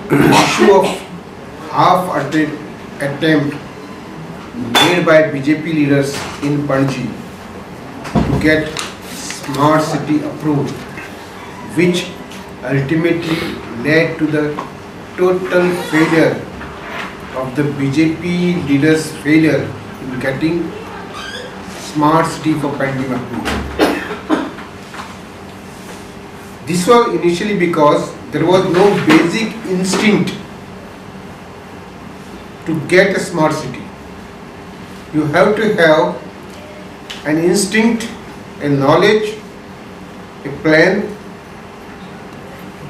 the issue of half-hearted attempt made by BJP leaders in Panji to get smart city approved, which ultimately led to the total failure of the BJP leaders' failure in getting smart city for Panji approved. This was initially because there was no basic instinct to get a smart city. You have to have an instinct, a knowledge, a plan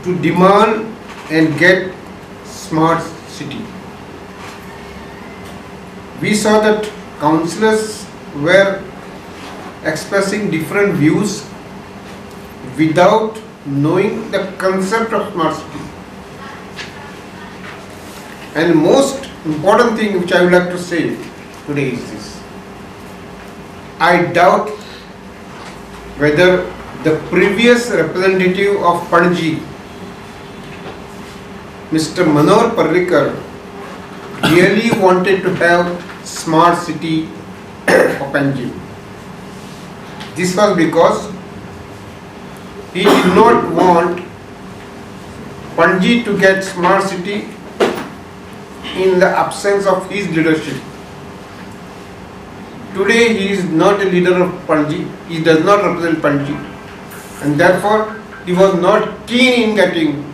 to demand and get smart city. We saw that councillors were expressing different views without knowing the concept of smart city. And most important thing which I would like to say today is this: I doubt whether the previous representative of Panji, Mr. Manohar Parrikar, really wanted to have smart city for Panji. This was because he did not want Panji to get smart city in the absence of his leadership. Today he is not a leader of Panji, he does not represent Panji, and therefore he was not keen in getting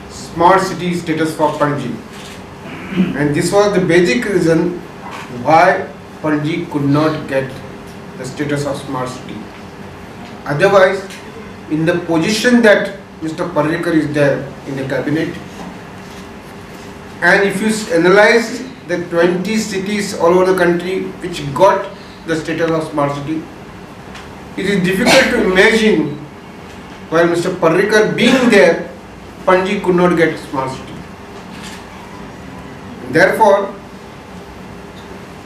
smart city status for Panji. And this was the basic reason why Panji could not get the status of smart city. Otherwise, in the position that Mr. Parrikar is there in the cabinet, and if you analyze the 20 cities all over the country which got the status of smart city, it is difficult to imagine while Mr. Parrikar being there, Panji could not get smart city. Therefore,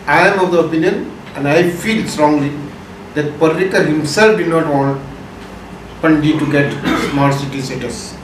I am of the opinion, and I feel strongly, that Parrikar himself did not want Panji to get smart city status.